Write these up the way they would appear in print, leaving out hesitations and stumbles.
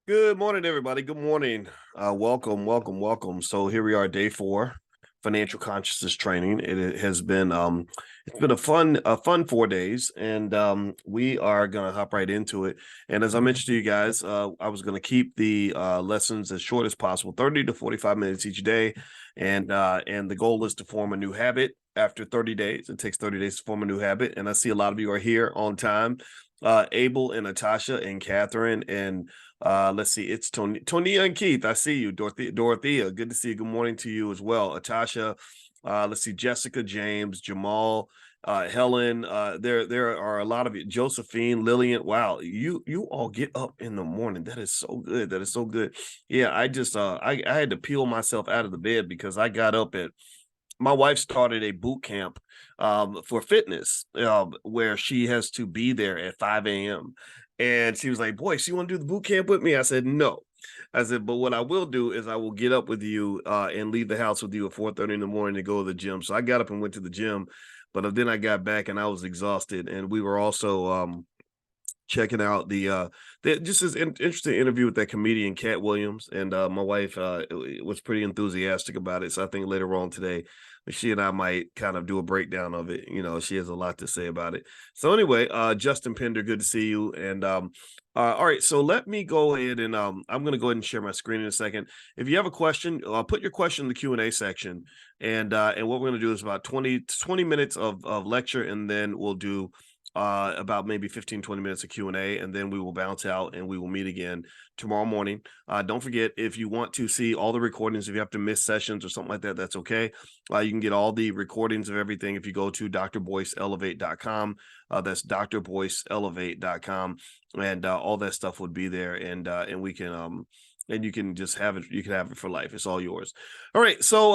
Good morning, everybody. Good morning. Welcome. So here we are, day 4, financial consciousness training. It has been it's been a fun 4 days, and we are gonna hop right into it. And as I mentioned to you guys, I was gonna keep the lessons as short as possible, 30 to 45 minutes each day, and the goal is to form a new habit after 30 days. It takes 30 days to form a new habit, and I see a lot of you are here on time. Abel and Natasha and Catherine and let's see, it's Tonia and Keith. I see you, Dorothea. Good to see you. Good morning to you as well. Atasha, let's see, Jessica, James, Jamal, Helen. There are a lot of you. Josephine, Lillian. Wow, you all get up in the morning. That is so good. That is so good. Yeah, I had to peel myself out of the bed because I got up at my wife started a boot camp for fitness where she has to be there at 5 a.m. And she was like, Boyce, you want to do the boot camp with me? I said, no. I said, but what I will do is I will get up with you and leave the house with you at 4:30 in the morning to go to the gym. So I got up and went to the gym, but then I got back and I was exhausted. And we were also checking out just this interesting interview with that comedian Cat Williams, and my wife was pretty enthusiastic about it. So I think later on today, she and I might kind of do a breakdown of it. You know, she has a lot to say about it. So anyway, Justin Pender, good to see you. And all right, so let me go ahead and I'm going to go ahead and share my screen in a second. If you have a question, put your question in the Q&A section, and what we're going to do is about 20 minutes of lecture, and then we'll do about maybe 15-20 minutes of Q&A, and then we will bounce out and we will meet again tomorrow morning. Don't forget, if you want to see all the recordings, if you have to miss sessions or something like that, that's okay. You can get all the recordings of everything if you go to drboyceelevate.com. That's drboyceelevate.com, and all that stuff would be there, and we can and you can just have it. You can have it for life. It's all yours. All right. So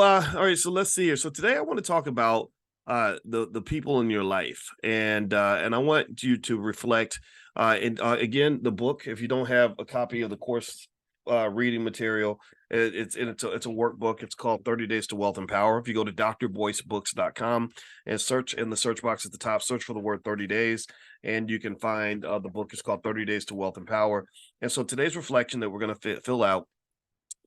let's see here. So today I want to talk about the people in your life, and I want you to reflect, and again, the book, if you don't have a copy of the course reading material, it's a workbook. It's called 30 Days to Wealth and Power. If you go to drboycebooks.com and search in the search box at the top, search for the word 30 days, and you can find the book is called 30 Days to Wealth and Power. And so today's reflection that we're going to fill out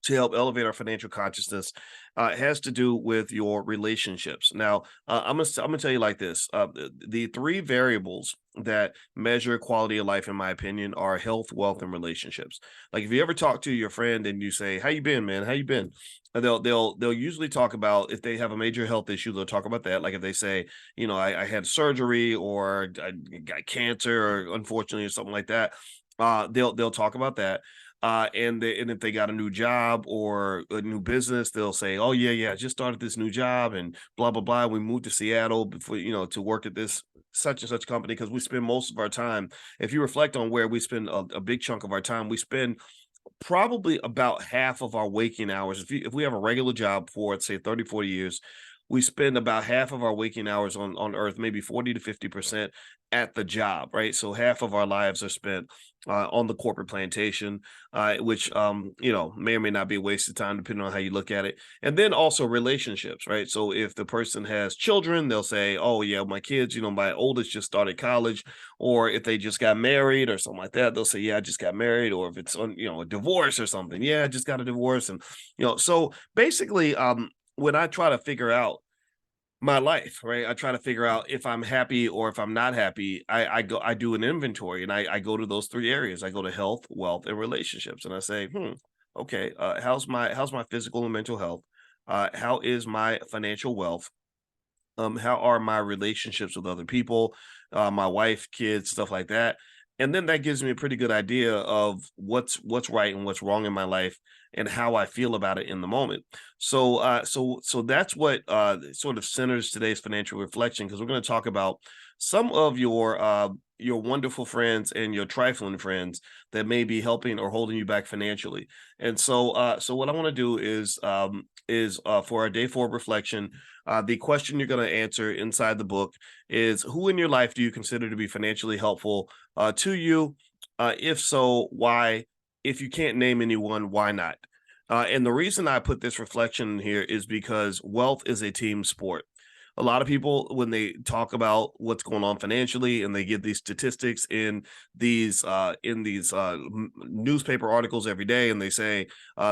to help elevate our financial consciousness has to do with your relationships. Now, I'm gonna tell you like this: the three variables that measure quality of life, in my opinion, are health, wealth, and relationships. Like if you ever talk to your friend and you say, "How you been, man? How you been?" And they'll usually talk about, if they have a major health issue, they'll talk about that. Like if they say, you know, I had surgery, or I got cancer, or unfortunately, or something like that. They'll talk about that. And if they got a new job or a new business, they'll say, "Oh yeah, I just started this new job and blah blah blah. We moved to Seattle before, to work at this such and such company," because we spend most of our time. If you reflect on where we spend a big chunk of our time, we spend probably about half of our waking hours. If we have a regular job for, let's say, 30, 40 years, we spend about half of our waking hours on earth, maybe 40 to 50% at the job, right? So half of our lives are spent on the corporate plantation, which may or may not be a waste of time depending on how you look at it. And then also relationships, right? So if the person has children, they'll say, "Oh yeah, my kids, my oldest just started college," or if they just got married or something like that, they'll say, "Yeah, I just got married," or if it's on, a divorce or something, "Yeah, I just got a divorce." And so basically, when I try to figure out my life, right? I try to figure out if I'm happy or if I'm not happy. I do an inventory, and I go to those three areas. I go to health, wealth, and relationships, and I say, okay, how's my physical and mental health? How is my financial wealth? How are my relationships with other people, my wife, kids, stuff like that? And then that gives me a pretty good idea of what's right and what's wrong in my life, and how I feel about it in the moment. So that's what sort of centers today's financial reflection, because we're going to talk about some of your wonderful friends and your trifling friends that may be helping or holding you back financially. And so what I want to do is for our day 4 reflection, the question you're going to answer inside the book is, who in your life do you consider to be financially helpful to you? If so, why? If you can't name anyone, why not? And the reason I put this reflection in here is because wealth is a team sport. a lot of people, when they talk about what's going on financially and they give these statistics in these newspaper articles every day, and they say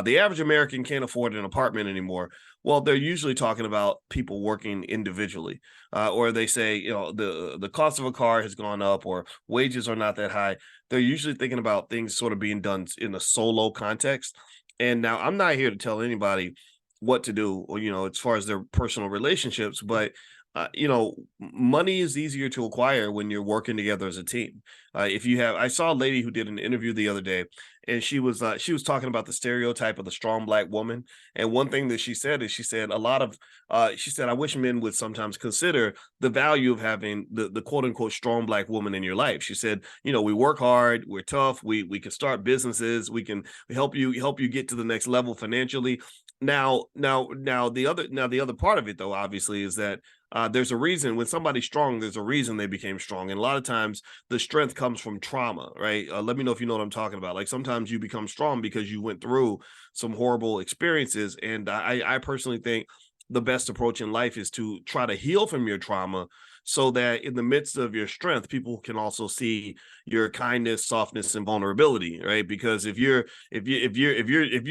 the average American can't afford an apartment anymore. Well, they're usually talking about people working individually, or they say, the cost of a car has gone up, or wages are not that high. They're usually thinking about things sort of being done in a solo context. And now I'm not here to tell anybody what to do, or as far as their personal relationships, but money is easier to acquire when you're working together as a team. If you have I saw a lady who did an interview the other day, and she was talking about the stereotype of the strong black woman. And one thing that she said is, she said a lot of she said, I wish men would sometimes consider the value of having the quote unquote strong black woman in your life. She said, we work hard, we're tough, we can start businesses, we can help you get to the next level financially. Now the other part of it, though, obviously, is that there's a reason when somebody's strong, there's a reason they became strong. And a lot of times the strength comes from trauma, right? Let me know if you know what I'm talking about. Like, sometimes you become strong because you went through some horrible experiences. And I personally think the best approach in life is to try to heal from your trauma, so that in the midst of your strength, people can also see your kindness, softness, and vulnerability, right? Because if you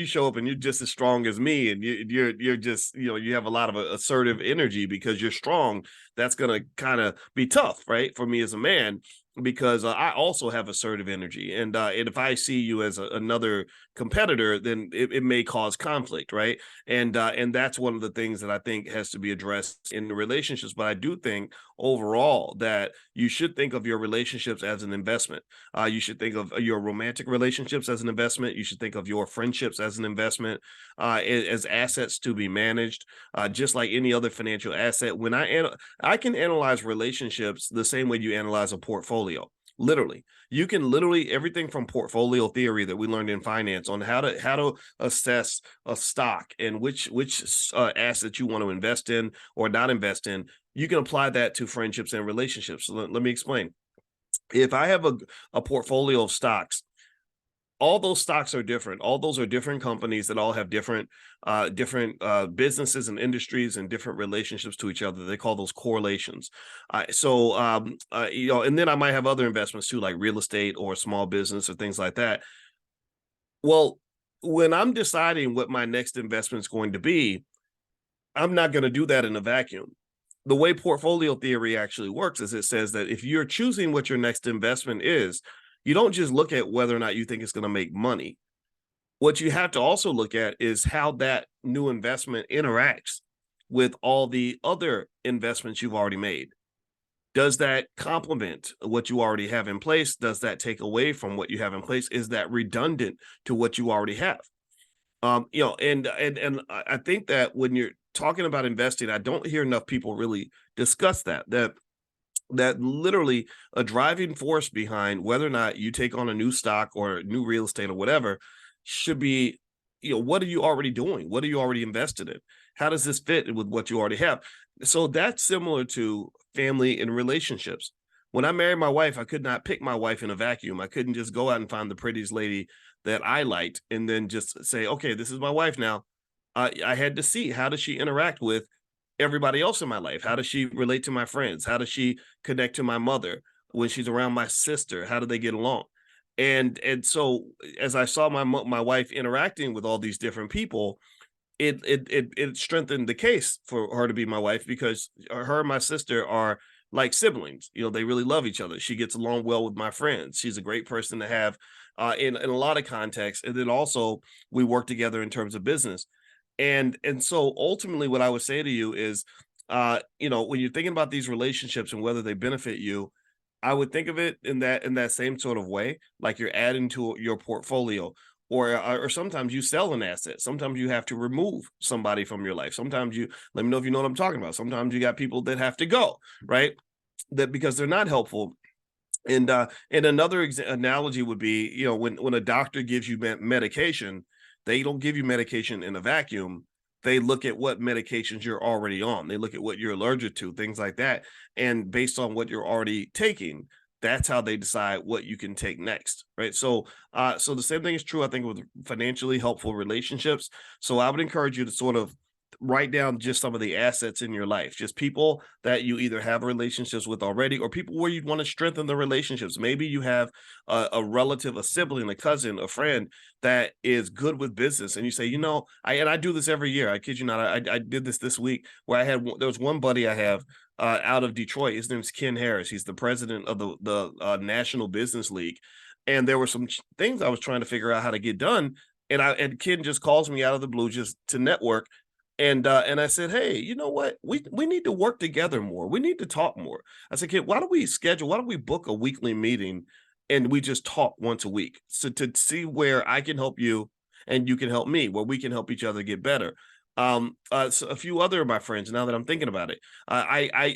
show up and you're just as strong as me, and you're just, you have a lot of assertive energy because you're strong, that's gonna kind of be tough, right, for me as a man, because I also have assertive energy. And if I see you as another competitor, then it may cause conflict, right? And that's one of the things that I think has to be addressed in the relationships. But I do think overall that you should think of your relationships as an investment. You should think of your romantic relationships as an investment. You should think of your friendships as an investment, as assets to be managed, just like any other financial asset. I can analyze relationships the same way you analyze a portfolio. Literally, you can literally everything from portfolio theory that we learned in finance on how to assess a stock and which assets you want to invest in or not invest in. You can apply that to friendships and relationships. So let me explain. If I have a portfolio of stocks, all those stocks are different. All those are different companies that all have different businesses and industries and different relationships to each other. They call those correlations. And then I might have other investments too, like real estate or small business or things like that. Well, when I'm deciding what my next investment is going to be, I'm not going to do that in a vacuum. The way portfolio theory actually works is, it says that if you're choosing what your next investment is, you don't just look at whether or not you think it's going to make money. What you have to also look at is how that new investment interacts with all the other investments you've already made. Does that complement what you already have in place? Does that take away from what you have in place? Is that redundant to what you already have? And I think that when you're talking about investing, I don't hear enough people really discuss that literally a driving force behind whether or not you take on a new stock or new real estate or whatever should be, what are you already doing? What are you already invested in? How does this fit with what you already have? So that's similar to family and relationships. When I married my wife, I could not pick my wife in a vacuum. I couldn't just go out and find the prettiest lady that I liked and then just say, okay, this is my wife now. I had to see, how does she interact with everybody else in my life? How does she relate to my friends? How does she connect to my mother when she's around my sister? How do they get along? And so as I saw my wife interacting with all these different people, it strengthened the case for her to be my wife, because her and my sister are like siblings. They really love each other. She gets along well with my friends. She's a great person to have in a lot of contexts. And then also we work together in terms of business. And so ultimately what I would say to you is, when you're thinking about these relationships and whether they benefit you, I would think of it in that same sort of way, like you're adding to your portfolio, or sometimes you sell an asset. Sometimes you have to remove somebody from your life. Sometimes let me know if you know what I'm talking about. Sometimes you got people that have to go, right? That because they're not helpful. And another analogy would be, when a doctor gives you medication, they don't give you medication in a vacuum. They look at what medications you're already on. They look at what you're allergic to, things like that. And based on what you're already taking, that's how they decide what you can take next, right? So the same thing is true, I think, with financially helpful relationships. So I would encourage you to sort of write down just some of the assets in your life, just people that you either have relationships with already or people where you'd want to strengthen the relationships. Maybe you have a relative, a sibling, a cousin, a friend that is good with business, and you say, I do this every year. I kid you not. I did this week where there was one buddy I have out of Detroit. His name's Ken Harris. He's the president of the National Business League, and there were some things I was trying to figure out how to get done. And Ken just calls me out of the blue just to network, and I said, hey, you know what? We need to work together more. We need to talk more. I said, kid, why don't we book a weekly meeting and we just talk once a week so to see where I can help you and you can help me, where we can help each other get better. So a few other of my friends, now that I'm thinking about it,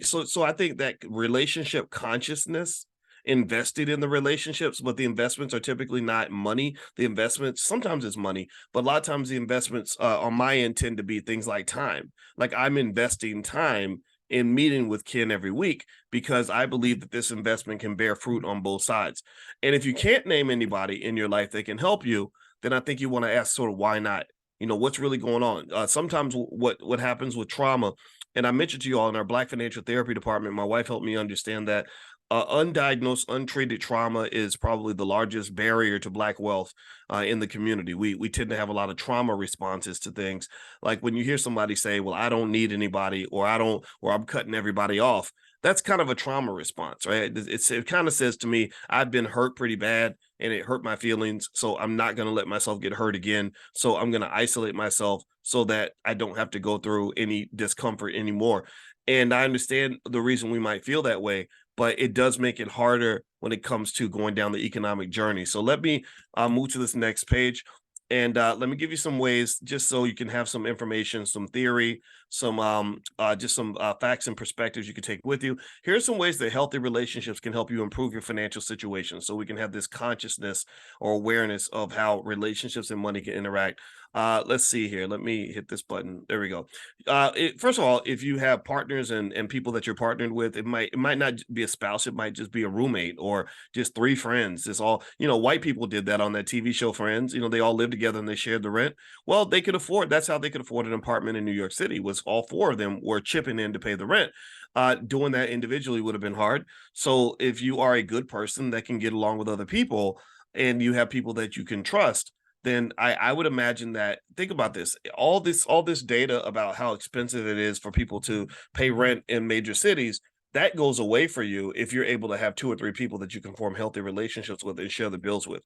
so I think that relationship consciousness invested in the relationships, but the investments are typically not money. The investments sometimes it's money, but a lot of times the investments on my end tend to be things like time. Like I'm investing time in meeting with Ken every week because I believe that this investment can bear fruit on both sides. And if you can't name anybody in your life that can help you, then I think you want to ask sort of why not? What's really going on? Sometimes what happens with trauma, and I mentioned to you all in our Black Financial Therapy department, my wife helped me understand that undiagnosed, untreated trauma is probably the largest barrier to Black wealth in the community. We tend to have a lot of trauma responses to things. Like when you hear somebody say, "Well, I don't need anybody," or "I don't," or "I'm cutting everybody off." That's kind of a trauma response, right? It kind of says to me, "I've been hurt pretty bad, and it hurt my feelings, so I'm not going to let myself get hurt again. So I'm going to isolate myself so that I don't have to go through any discomfort anymore." And I understand the reason we might feel that way, but it does make it harder when it comes to going down the economic journey. So let me move to this next page. And let me give you some ways just so you can have some information, some theory, some facts and perspectives you can take with you. Here are some ways that healthy relationships can help you improve your financial situation so we can have this consciousness or awareness of how relationships and money can interact. Let's see here. Let me hit this button. There we go. First of all, if you have partners and people that you're partnered with, it might not be a spouse, it might just be a roommate or just three friends. It's all, white people did that on that TV show Friends. They all lived together and they shared the rent. Well, that's how they could afford an apartment in New York City, was all four of them were chipping in to pay the rent. Doing that individually would have been hard. So if you are a good person that can get along with other people and you have people that you can trust, then I would imagine that, think about this, all this data about how expensive it is for people to pay rent in major cities, that goes away for you if you're able to have two or three people that you can form healthy relationships with and share the bills with.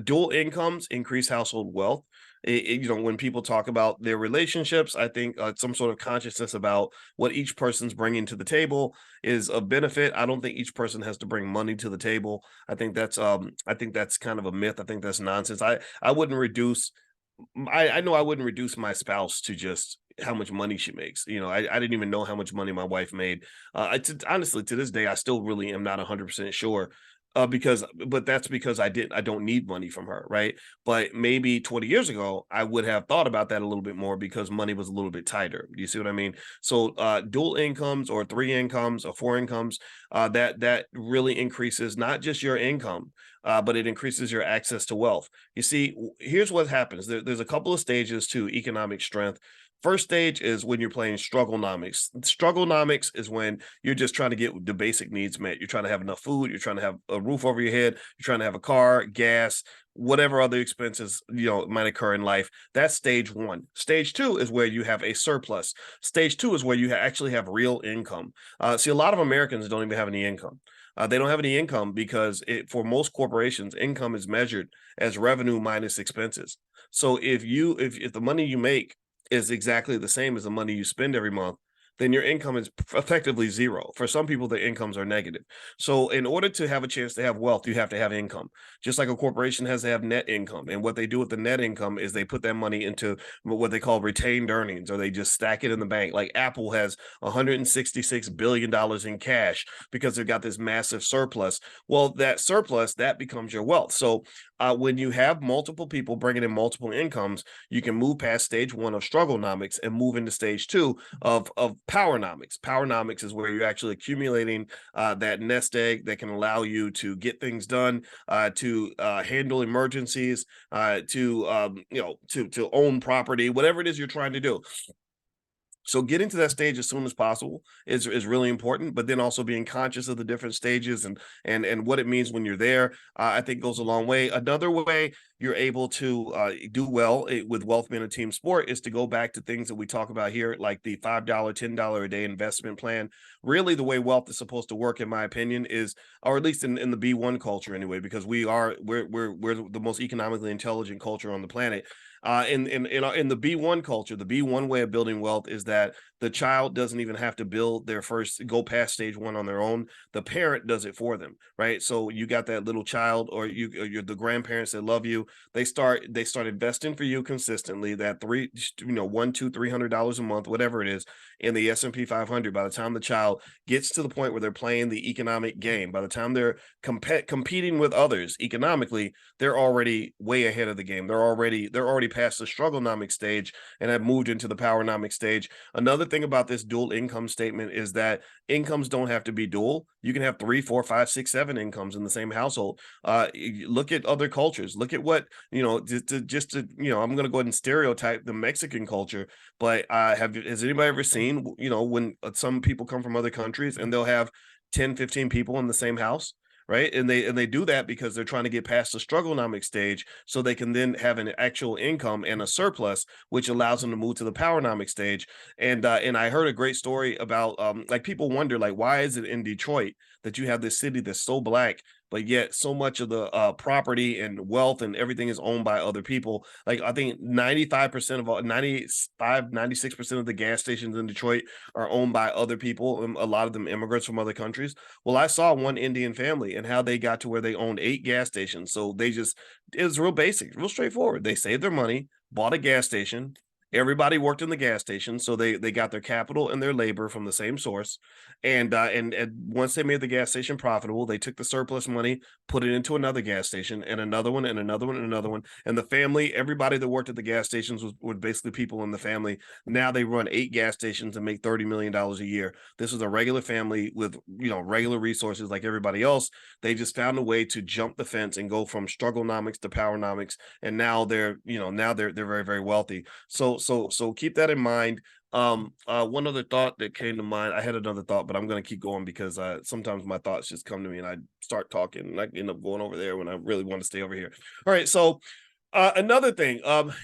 Dual incomes increase household wealth. When people talk about their relationships, I think some sort of consciousness about what each person's bringing to the table is a benefit. I don't think each person has to bring money to the table. I think that's kind of a myth. I think that's nonsense. I wouldn't reduce I know I wouldn't reduce my spouse to just how much money she makes. I didn't even know how much money my wife made. Honestly, to this day, I still really am not 100% sure. But that's because I don't need money from her, right? But maybe 20 years ago, I would have thought about that a little bit more because money was a little bit tighter. Do you see what I mean? So, dual incomes or three incomes or four incomes, that really increases not just your income, but it increases your access to wealth. You see, here's what happens. There's a couple of stages to economic strength. First stage is when you're playing strugglenomics. Strugglenomics is when you're just trying to get the basic needs met. You're trying to have enough food. You're trying to have a roof over your head. You're trying to have a car, gas, whatever other expenses might occur in life. That's stage one. Stage two is where you have a surplus. Stage two is where you actually have real income. See, a lot of Americans don't even have any income. They don't have any income because for most corporations, income is measured as revenue minus expenses. So if the money you make is exactly the same as the money you spend every month, then your income is effectively zero. For some people, their incomes are negative. So, in order to have a chance to have wealth, you have to have income. Just like a corporation has to have net income. And what they do with the net income is they put that money into what they call retained earnings, or they just stack it in the bank. Like Apple has $166 billion in cash because they've got this massive surplus. Well, that surplus, that becomes your wealth. So, when you have multiple people bringing in multiple incomes, you can move past stage one of strugglenomics and move into stage two of powernomics. Powernomics is where you're actually accumulating that nest egg that can allow you to get things done, to handle emergencies, to own property, whatever it is you're trying to do. So getting to that stage as soon as possible is really important, but then also being conscious of the different stages and what it means when you're there, I think goes a long way. Another way you're able to do well with wealth being a team sport is to go back to things that we talk about here, like the $5, $10 a day investment plan. Really, the way wealth is supposed to work, in my opinion, is, or at least in the B1 culture anyway, because we're the most economically intelligent culture on the planet. In the B1 culture, the B1 way of building wealth is that the child doesn't even have to build their first go past stage one on their own. The parent does it for them, right? So you got that little child, or you're the grandparents that love you. They start investing for you consistently. That $1, $2, $300 a month, whatever it is, in the S&P 500. By the time the child gets to the point where they're playing the economic game, by the time they're competing with others economically, they're already way ahead of the game. They're already past the strugglenomic stage and have moved into the powernomic stage. Another thing about this dual income statement is that incomes don't have to be dual. You can have three, four, five, six, seven incomes in the same household. Look at other cultures. Look at what, I'm going to go ahead and stereotype the Mexican culture, but has anybody ever seen, when some people come from other countries and they'll have 10, 15 people in the same house? Right. And they do that because they're trying to get past the strugglenomic stage so they can then have an actual income and a surplus, which allows them to move to the powernomic stage. And I heard a great story about like people wonder, like, why is it in Detroit that you have this city that's so black, but yet so much of the property and wealth and everything is owned by other people? Like, I think 95% of all, 95, 96% of the gas stations in Detroit are owned by other people, and a lot of them immigrants from other countries. Well, I saw one Indian family and how they got to where they owned 8 gas stations. So it was real basic, real straightforward. They saved their money, bought a gas station. Everybody worked in the gas station, so they got their capital and their labor from the same source. And once they made the gas station profitable, they took the surplus money, put it into another gas station, and another one, and another one, and another one. And the family, everybody that worked at the gas stations was basically people in the family. Now they run 8 gas stations and make $30 million a year. This was a regular family with regular resources like everybody else. They just found a way to jump the fence and go from strugglenomics to powernomics, and now they're very, very wealthy. So keep that in mind. One other thought that came to mind. I had another thought, but I'm going to keep going because sometimes my thoughts just come to me and I start talking and I end up going over there when I really want to stay over here. All right, so another thing,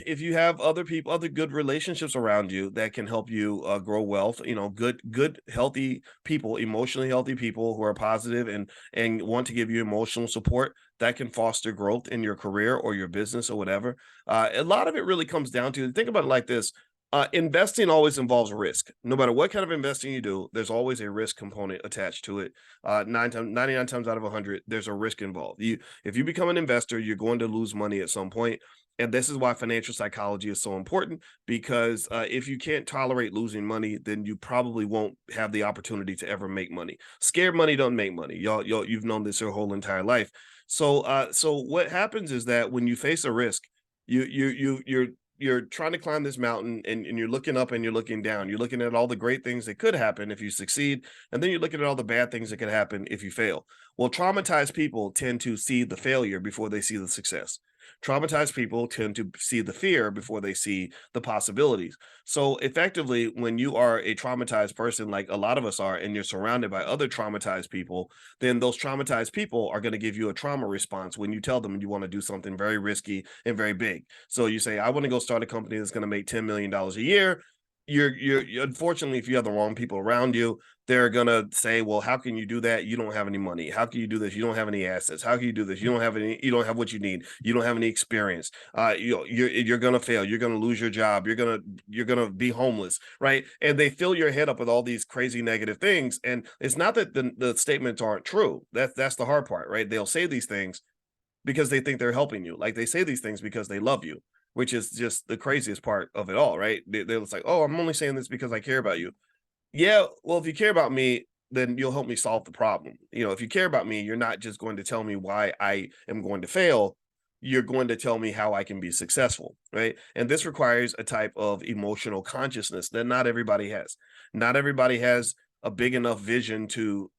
if you have other people, other good relationships around you that can help you grow wealth, good, healthy people, emotionally healthy people who are positive and want to give you emotional support, that can foster growth in your career or your business or whatever. A lot of it really comes down to, think about it like this. Investing always involves risk. No matter what kind of investing you do, there's always a risk component attached to it. 99 times out of 100, there's a risk involved. If you become an investor, you're going to lose money at some point. And this is why financial psychology is so important, because if you can't tolerate losing money, then you probably won't have the opportunity to ever make money. Scared money don't make money. You've known this your whole entire life. So what happens is that when you face a risk, you're trying to climb this mountain, and you're looking up and you're looking down. You're looking at all the great things that could happen if you succeed, and then you're looking at all the bad things that could happen if you fail. Well, traumatized people tend to see the failure before they see the success. Traumatized people tend to see the fear before they see the possibilities. So effectively, when you are a traumatized person, like a lot of us are, and you're surrounded by other traumatized people, then those traumatized people are going to give you a trauma response when you tell them you want to do something very risky and very big. So you say, I want to go start a company that's going to make $10 million a year. You're unfortunately, if you have the wrong people around you, they're gonna say, well, how can you do that? You don't have any money. How can you do this? You don't have any assets. How can you do this? You don't have what you need. You don't have any experience. You're gonna fail. You're gonna lose your job. You're gonna be homeless, right? And they fill your head up with all these crazy negative things. And it's not that the statements aren't true. That's the hard part, right? They'll say these things because they think they're helping you. Like, they say these things because they love you, which is just the craziest part of it all, right? They're just like, oh, I'm only saying this because I care about you. Yeah, well, if you care about me, then you'll help me solve the problem. If you care about me, you're not just going to tell me why I am going to fail. You're going to tell me how I can be successful, right? And this requires a type of emotional consciousness that not everybody has. Not everybody has a big enough vision to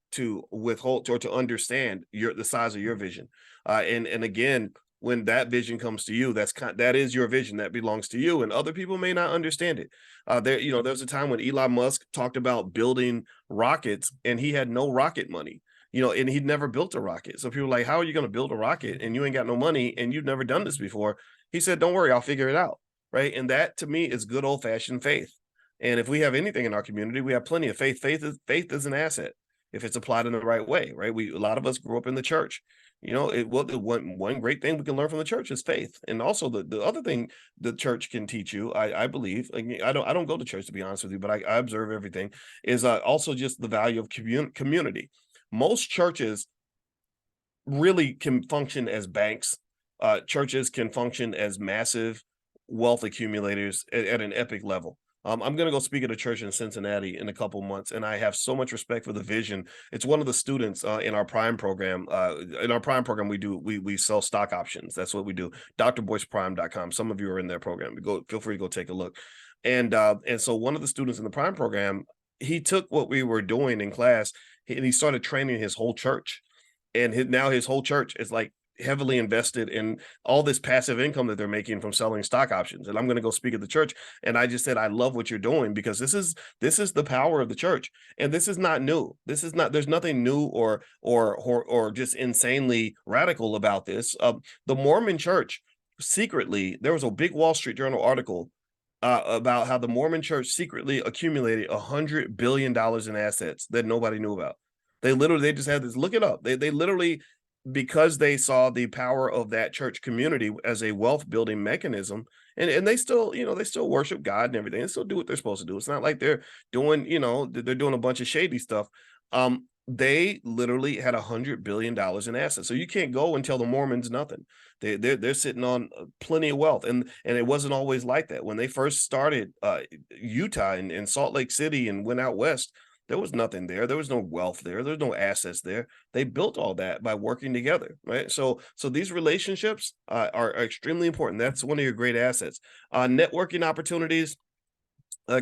withhold or to understand the size of your vision. And again, when that vision comes to you, that is your vision that belongs to you, and other people may not understand it. There's a time when Elon Musk talked about building rockets, and he had no rocket money. And he'd never built a rocket. So people are like, how are you going to build a rocket and you ain't got no money and you've never done this before? He said, don't worry, I'll figure it out. Right. And that to me is good old fashioned faith. And if we have anything in our community, we have plenty of faith. Faith is an asset if it's applied in the right way. Right. A lot of us grew up in the church. One great thing we can learn from the church is faith. And also the other thing the church can teach you, I believe, I don't go to church, to be honest with you, but I observe everything, is also just the value of community. Most churches really can function as banks. Churches can function as massive wealth accumulators at an epic level. I'm going to go speak at a church in Cincinnati in a couple months, and I have so much respect for the vision. It's one of the students in our Prime program. In our Prime program, we sell stock options. That's what we do. drboyceprime.com. Some of you are in their program. Feel free to go take a look. And so one of the students in the Prime program, he took what we were doing in class, and he started training his whole church. And now his whole church is like heavily invested in all this passive income that they're making from selling stock options. And I'm going to go speak at the church. And I just said, I love what you're doing, because this is the power of the church. And this is not new. There's nothing new or just insanely radical about this. The Mormon church, secretly, there was a big Wall Street Journal article about how the Mormon church secretly accumulated $100 billion in assets that nobody knew about. They just had this, look it up. They literally, because they saw the power of that church community as a wealth building mechanism, and they still, they still worship God and everything. They still do what they're supposed to do. It's not like they're doing, they're doing a bunch of shady stuff. They literally had $100 billion in assets. So you can't go and tell the Mormons nothing. They're sitting on plenty of wealth, and it wasn't always like that. When they first started Utah and Salt Lake City and went out west, there was nothing there. There was no wealth there. There's no assets there. They built all that by working together, right? So these relationships are extremely important. That's one of your great assets. Networking opportunities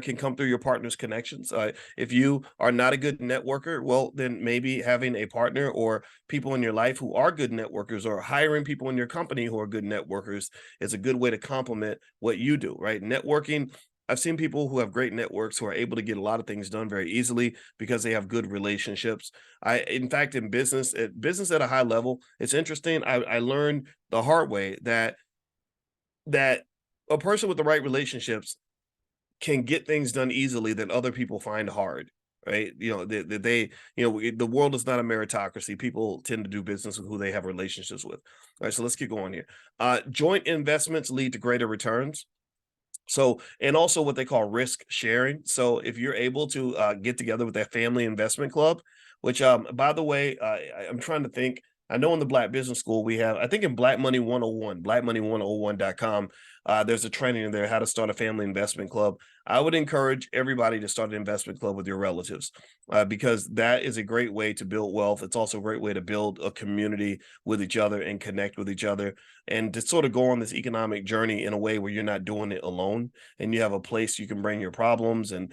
can come through your partner's connections. If you are not a good networker, well, then maybe having a partner or people in your life who are good networkers, or hiring people in your company who are good networkers, is a good way to complement what you do, right? Networking. I've seen people who have great networks who are able to get a lot of things done very easily because they have good relationships. In fact, in business at a high level, it's interesting. I learned the hard way that a person with the right relationships can get things done easily that other people find hard. Right. The world is not a meritocracy. People tend to do business with who they have relationships with. All right. So let's keep going here. Joint investments lead to greater returns. So, and also what they call risk sharing. So if you're able to get together with that family investment club, which, by the way, I'm trying to think. I know in the Black Business School we have, I think in Black Money 101, blackmoney101.com, there's a training in there, how to start a family investment club. I would encourage everybody to start an investment club with your relatives, because that is a great way to build wealth. It's also a great way to build a community with each other and connect with each other, and to sort of go on this economic journey in a way where you're not doing it alone, and you have a place you can bring your problems and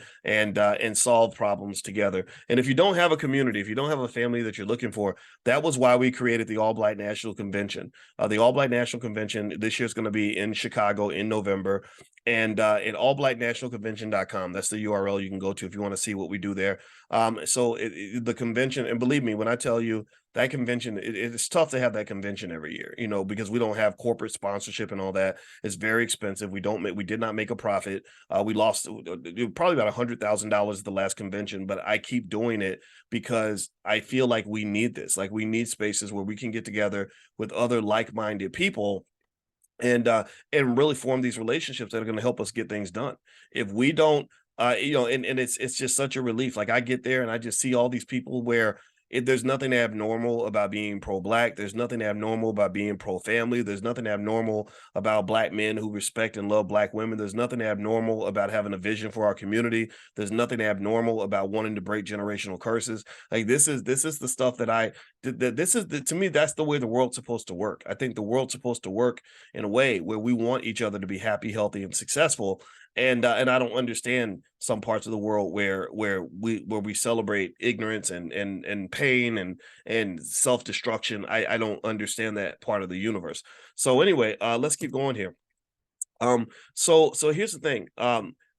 solve problems together. And if you don't have a community, if you don't have a family that you're looking for, that was why we created the All Black National Convention. The All Black National Convention this year is going to be in Chicago in November. And in allblacknationalconvention.com, that's the URL you can go to if you want to see what we do there. The convention, and believe me when I tell you, that convention, it's tough to have that convention every year, because we don't have corporate sponsorship and all that. It's very expensive. We did not make a profit. We lost probably about $100,000 at the last convention, but I keep doing it because I feel like we need this. Like, we need spaces where we can get together with other like-minded people and really form these relationships that are going to help us get things done. If we don't, and it's just such a relief. Like, I get there and I just see all these people where there's nothing abnormal about being pro-Black. There's nothing abnormal about being pro-family. There's nothing abnormal about Black men who respect and love Black women. There's nothing abnormal about having a vision for our community. There's nothing abnormal about wanting to break generational curses. Like, this is the stuff that to me, that's the way the world's supposed to work. I think the world's supposed to work in a way where we want each other to be happy, healthy, and successful. and I don't understand some parts of the world where we celebrate ignorance and pain and self-destruction. I don't understand that part of the universe. So anyway, let's keep going here. So here's the thing.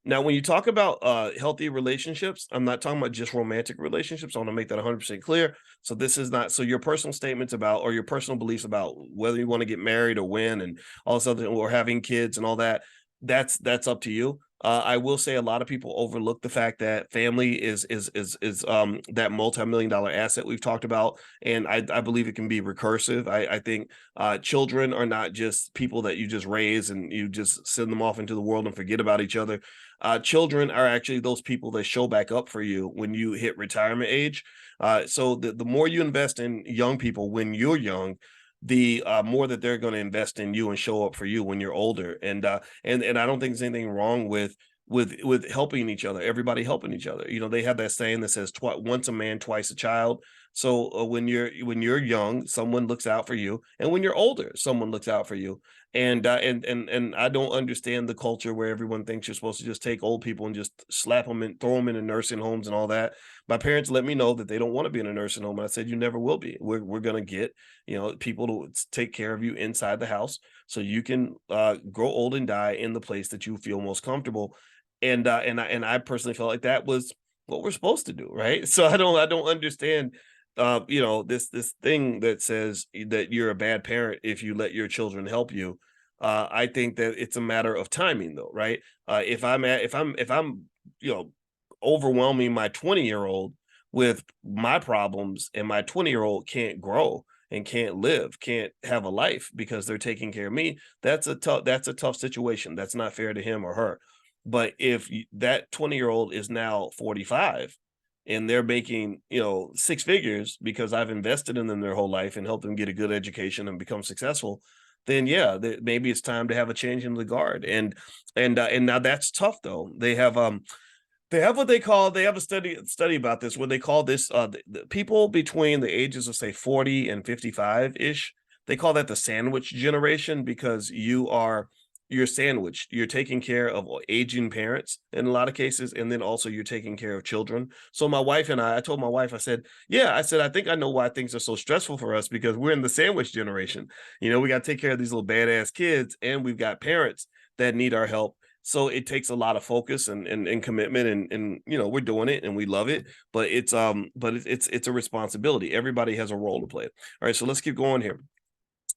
Now when you talk about healthy relationships, I'm not talking about just romantic relationships. I want to make that 100% clear. So this is not, so your personal statements about, or your personal beliefs about whether you want to get married or when and all this other, or having kids and all that, that's up to you. I will say a lot of people overlook the fact that family is that multi-million dollar asset we've talked about, and I believe it can be recursive. I think children are not just people that you just raise and you just send them off into the world and forget about each other. Children are actually those people that show back up for you when you hit retirement age. So the more you invest in young people when you're young, the more that they're going to invest in you and show up for you when you're older. And I don't think there's anything wrong with helping each other. Everybody helping each other. You know, they have that saying that says once a man, twice a child. So when you're young, someone looks out for you, and when you're older, someone looks out for you. And I don't understand the culture where everyone thinks you're supposed to just take old people and just slap them and throw them into nursing homes and all that. My parents let me know that they don't want to be in a nursing home. And I said, you never will be. We're gonna get, people to take care of you inside the house so you can grow old and die in the place that you feel most comfortable. And I personally felt like that was what we're supposed to do, right? So I don't understand this thing that says that you're a bad parent if you let your children help you. I think that it's a matter of timing though, right? If I'm you know overwhelming my 20-year-old with my problems, and my 20-year-old can't grow and can't live, can't have a life because they're taking care of me, that's a tough situation. That's not fair to him or her. But if that 20-year-old is now 45 and they're making, six figures because I've invested in them their whole life and helped them get a good education and become successful, then yeah, maybe it's time to have a change in the guard. And now that's tough though. They have what they have a study about this where they call this the people between the ages of say 40 and 55 ish. They call that the sandwich generation because you're sandwiched. You're taking care of aging parents in a lot of cases, and then also you're taking care of children. So my wife and I told my wife, I said, yeah, I said, I think I know why things are so stressful for us because we're in the sandwich generation. We got to take care of these little badass kids, and we've got parents that need our help. So it takes a lot of focus and commitment, and we're doing it and we love it, but it's a responsibility. Everybody has a role to play. All right, so let's keep going here.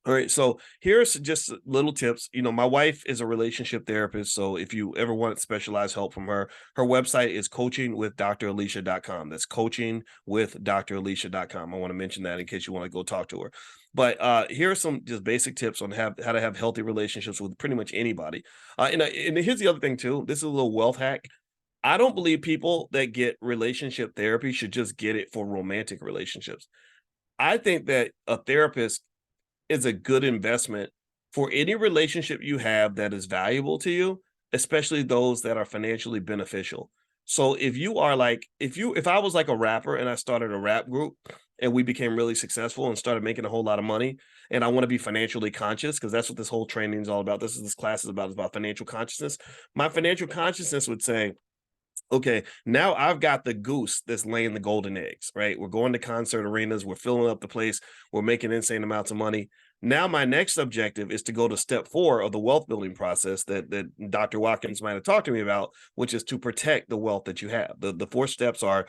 All right, so here's just little tips. My wife is a relationship therapist, so if you ever want specialized help from her, her website is coachingwithdralicia.com. That's coachingwithdralicia.com. I want to mention that in case you want to go talk to her. But here are some just basic tips on how to have healthy relationships with pretty much anybody. And here's the other thing too. This is a little wealth hack. I don't believe people that get relationship therapy should just get it for romantic relationships. I think that a therapist is a good investment for any relationship you have that is valuable to you, especially those that are financially beneficial. So if I was like a rapper and I started a rap group and we became really successful and started making a whole lot of money, and I want to be financially conscious because that's what this whole training is all about. This class is about financial consciousness. My financial consciousness would say, okay, now I've got the goose that's laying the golden eggs, right? We're going to concert arenas, we're filling up the place, we're making insane amounts of money. Now, my next objective is to go to step 4 of the wealth building process that Dr. Watkins might have talked to me about, which is to protect the wealth that you have. The 4 steps are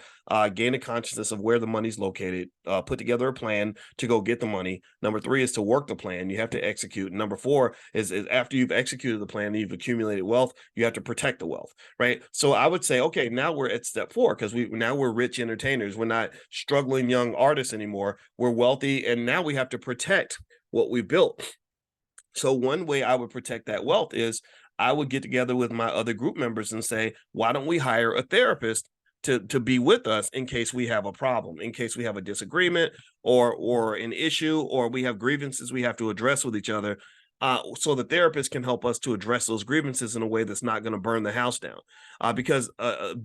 gain a consciousness of where the money's located, put together a plan to go get the money. Number 3 is to work the plan. You have to execute. Number 4 is after you've executed the plan and you've accumulated wealth, you have to protect the wealth, right? So I would say, okay, now we're at step 4 because we're rich entertainers. We're not struggling young artists anymore. We're wealthy, and now we have to protect what we built. So one way I would protect that wealth is I would get together with my other group members and say, why don't we hire a therapist to be with us in case we have a problem, in case we have a disagreement or an issue, or we have grievances we have to address with each other. So the therapist can help us to address those grievances in a way that's not going to burn the house down, because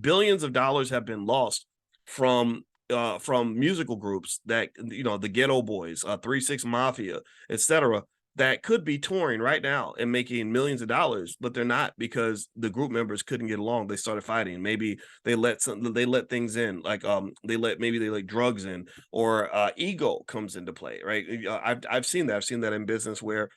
billions of dollars have been lost from musical groups that the Ghetto Boys, 3 6 Mafia, etc., that could be touring right now and making millions of dollars, but they're not because the group members couldn't get along. They started fighting. Maybe they let things in, like they let drugs in, or ego comes into play, right? I've seen that. I've seen that in business where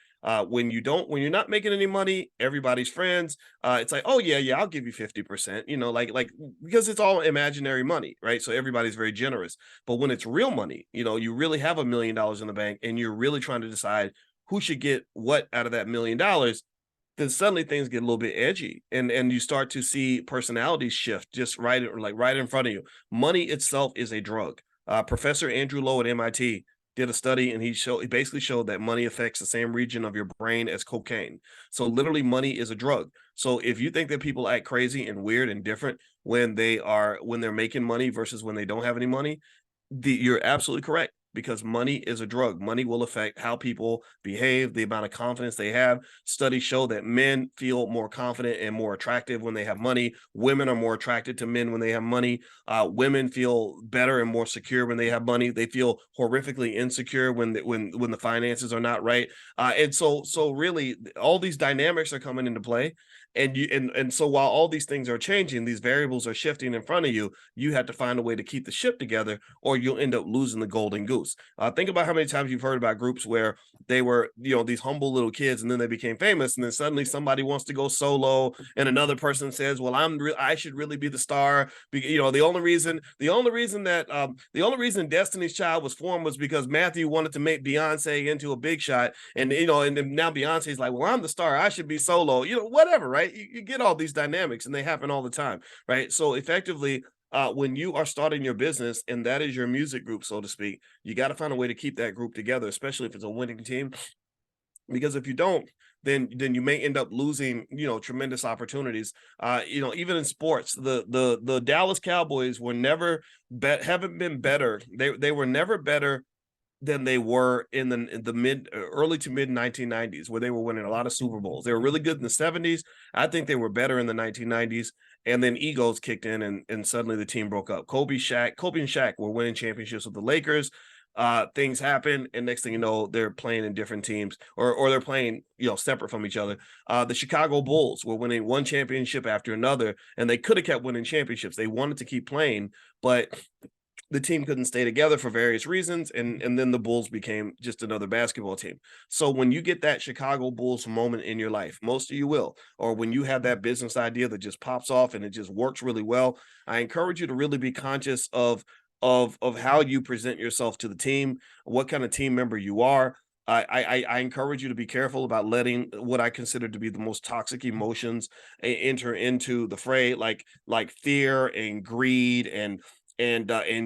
when you're not making any money, everybody's friends. It's like, oh yeah, I'll give you 50%, like because it's all imaginary money, right? So everybody's very generous. But when it's real money, you really have $1 million in the bank and you're really trying to decide who should get what out of that $1 million, then suddenly things get a little bit edgy, and you start to see personalities shift just right in front of you. Money itself is a drug. Professor Andrew Lowe at MIT did a study, and he basically showed that money affects the same region of your brain as cocaine. So literally, money is a drug. So if you think that people act crazy and weird and different when they're making money versus when they don't have any money, you're absolutely correct, because money is a drug. Money will affect how people behave, the amount of confidence they have. Studies show that men feel more confident and more attractive when they have money. Women are more attracted to men when they have money. Women feel better and more secure when they have money. They feel horrifically insecure when the finances are not right. And so really, all these dynamics are coming into play. And so while all these things are changing, these variables are shifting in front of you. You have to find a way to keep the ship together, or you'll end up losing the golden goose. Think about how many times you've heard about groups where they were, these humble little kids, and then they became famous, and then suddenly somebody wants to go solo, and another person says, "Well, I should really be the star." The only reason Destiny's Child was formed was because Matthew wanted to make Beyonce into a big shot, and then now Beyonce's like, "Well, I'm the star. I should be solo." Whatever, right? You get all these dynamics, and they happen all the time, right? So effectively, when you are starting your business and that is your music group, so to speak, you got to find a way to keep that group together, especially if it's a winning team. Because if you don't, then you may end up losing, tremendous opportunities. Even in sports, the Dallas Cowboys were never haven't been better. They were never better than they were in the early to mid 1990s, where they were winning a lot of Super Bowls. They were really good in the 70s. I think they were better in the 1990s. And then egos kicked in, and suddenly the team broke up. Kobe and Shaq were winning championships with the Lakers. Things happen, and next thing you know, they're playing in different teams, or they're playing, separate from each other. The Chicago Bulls were winning one championship after another, and they could have kept winning championships. They wanted to keep playing, but the team couldn't stay together for various reasons, and then the Bulls became just another basketball team. So when you get that Chicago Bulls moment in your life, most of you will, or when you have that business idea that just pops off and it just works really well, I encourage you to really be conscious of how you present yourself to the team, what kind of team member you are. I encourage you to be careful about letting what I consider to be the most toxic emotions enter into the fray, like fear and greed and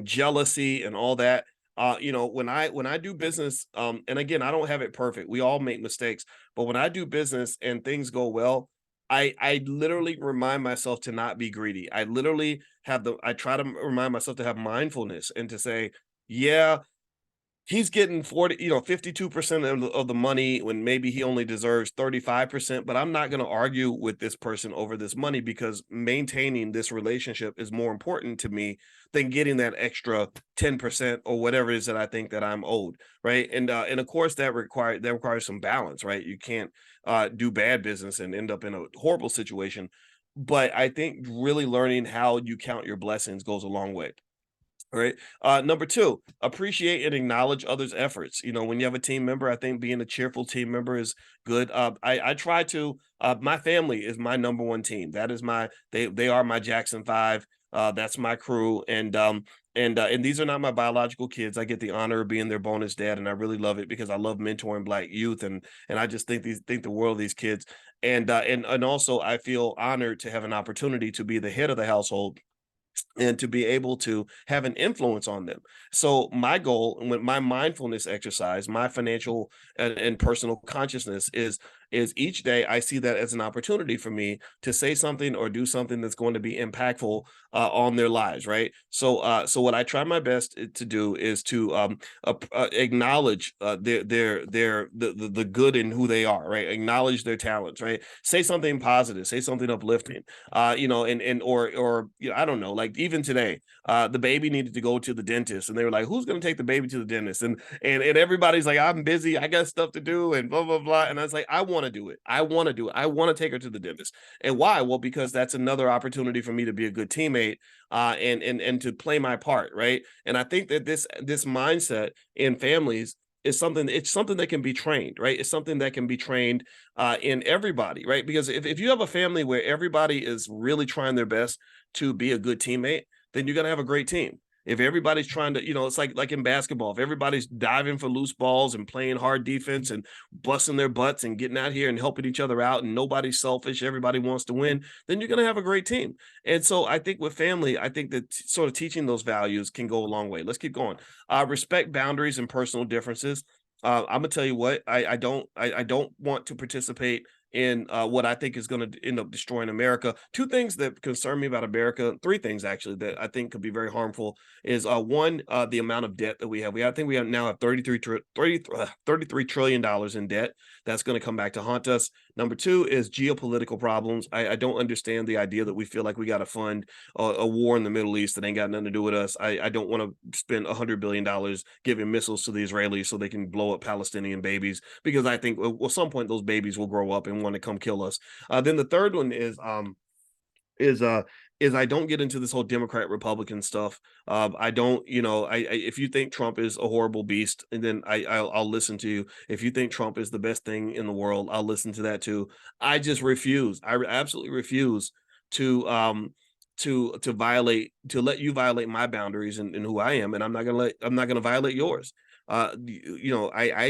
jealousy and all that. When I do business, and again, I don't have it perfect. We all make mistakes, but when I do business and things go well, I literally remind myself to not be greedy. I try to remind myself to have mindfulness and to say, yeah, he's getting 52% of the money when maybe he only deserves 35%, but I'm not going to argue with this person over this money, because maintaining this relationship is more important to me than getting that extra 10% or whatever it is that I think that I'm owed, right? And of course that requires some balance, right? You can't do bad business and end up in a horrible situation, but I think really learning how you count your blessings goes a long way. All right. Number two, appreciate and acknowledge others' efforts. When you have a team member, I think being a cheerful team member is good. I try to. My family is my number one team. That is they are my Jackson Five. That's my crew, and these are not my biological kids. I get the honor of being their bonus dad, and I really love it because I love mentoring Black youth, and I just think the world of these kids, and also I feel honored to have an opportunity to be the head of the household and to be able to have an influence on them. So my goal with my mindfulness exercise, my financial and personal consciousness is each day I see that as an opportunity for me to say something or do something that's going to be impactful on their lives, right? So what I try my best to do is to acknowledge the good in who they are, right? Acknowledge their talents, right? Say something positive, say something uplifting, and or I don't know, like even today, the baby needed to go to the dentist, and they were like, "Who's going to take the baby to the dentist?" And everybody's like, "I'm busy. I got stuff to do," and blah blah blah. And I was like, "I want to do it. I want to do it. I want to take her to the dentist." And why? Well, because that's another opportunity for me to be a good teammate, and to play my part, right? And I think that this mindset in families is something. It's something that can be trained, right? It's something that can be trained in everybody, right? Because if you have a family where everybody is really trying their best to be a good teammate, then you're gonna have a great team. If everybody's trying to, it's like in basketball, if everybody's diving for loose balls and playing hard defense and busting their butts and getting out here and helping each other out, and nobody's selfish, everybody wants to win, then you're gonna have a great team. And so I think with family, I think that sort of teaching those values can go a long way. Let's keep going. Respect boundaries and personal differences. I'm gonna tell you what, I don't want to participate in what I think is going to end up destroying America. Two things that concern me about America, three things actually that I think could be very harmful is one, the amount of debt that we have. I think we have now have $33 trillion in debt. That's going to come back to haunt us. Number two is geopolitical problems. I don't understand the idea that we feel like we got to fund a war in the Middle East that ain't got nothing to do with us. I don't want to spend $100 billion giving missiles to the Israelis so they can blow up Palestinian babies, because I think at some point those babies will grow up and want to come kill us. Then the third one is uh is I don't get into this whole Democrat Republican stuff. I don't, if you think Trump is a horrible beast, and then I'll listen to you. If you think Trump is the best thing in the world, I'll listen to that too. I just refuse. Absolutely refuse to to let you violate my boundaries and who I am, and I'm not gonna violate yours. I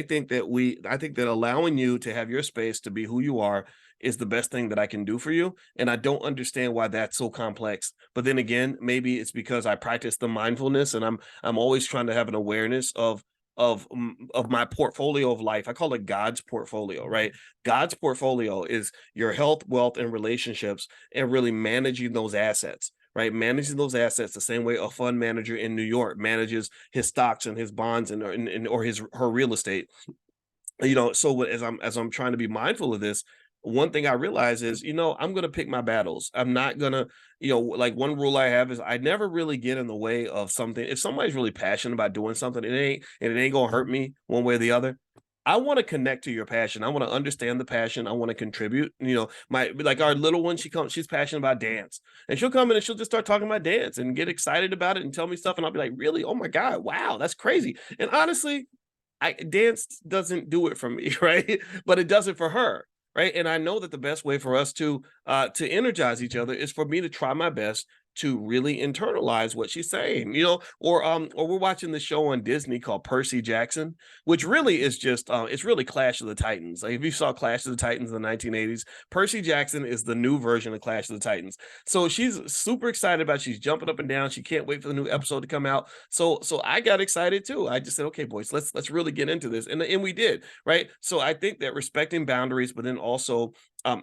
think that allowing you to have your space to be who you are is the best thing that I can do for you. And I don't understand why that's so complex. But then again, maybe it's because I practice the mindfulness, and I'm always trying to have an awareness of my portfolio of life. I call it God's portfolio, right? God's portfolio is your health, wealth, and relationships, and really managing those assets. Right, managing those assets the same way a fund manager in New York manages his stocks and his bonds and or his her real estate. So as I'm trying to be mindful of this, one thing I realize is, I'm going to pick my battles. I'm not going to, like, one rule I have is I never really get in the way of something. If somebody's really passionate about doing something, it ain't going to hurt me one way or the other. I want to connect to your passion. I want to understand the passion. I want to contribute. Like our little one, she's passionate about dance, and she'll come in and she'll just start talking about dance and get excited about it and tell me stuff. And I'll be like, really? Oh my God. Wow. That's crazy. And honestly, dance doesn't do it for me, right? But it does it for her, right? And I know that the best way for us to energize each other is for me to try my best to really internalize what she's saying, or we're watching the show on Disney called Percy Jackson, which really is just it's really Clash of the Titans. Like, if you saw Clash of the Titans in the 1980s, Percy Jackson is the new version of Clash of the Titans. So she's super excited about it. She's jumping up and down. She can't wait for the new episode to come out. So I got excited too. I just said, okay, boys, let's really get into this. And we did, right? So I think that respecting boundaries, but then also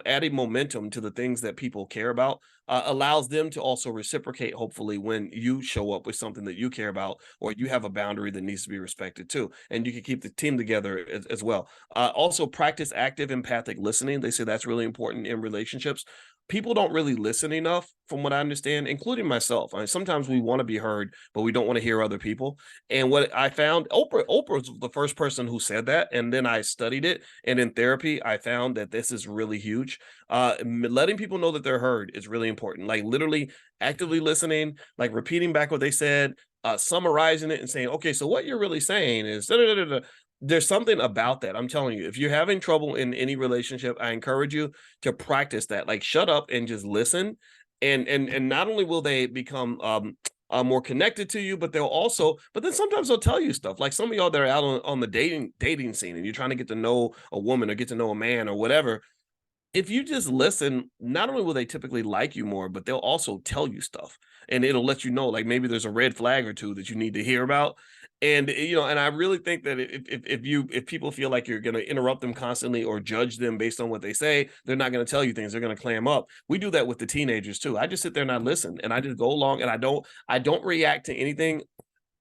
adding momentum to the things that people care about, allows them to also reciprocate, hopefully, when you show up with something that you care about, or you have a boundary that needs to be respected too. And you can keep the team together as well. Also, practice active empathic listening. They say that's really important in relationships. People don't really listen enough, from what I understand, including myself. I mean, sometimes we want to be heard, but we don't want to hear other people. And what I found, Oprah was the first person who said that, and then I studied it. And in therapy, I found that this is really huge. Letting people know that they're heard is really important. Like, literally actively listening, like repeating back what they said, summarizing it and saying, okay, so what you're really saying is da, da, da, da, da. There's something about that. I'm telling you, if you're having trouble in any relationship, I encourage you to practice that. Like, shut up and just listen. And not only will they become more connected to you, but then sometimes they'll tell you stuff. Like, some of y'all that are out on the dating scene, and you're trying to get to know a woman or get to know a man or whatever. If you just listen, not only will they typically like you more, but they'll also tell you stuff, and it'll let you know, like, maybe there's a red flag or two that you need to hear about. And and I really think that if people feel like you're going to interrupt them constantly or judge them based on what they say, they're not going to tell you things. They're going to clam up. We do that with the teenagers too. I just sit there and I listen, and I just go along, and I don't react to anything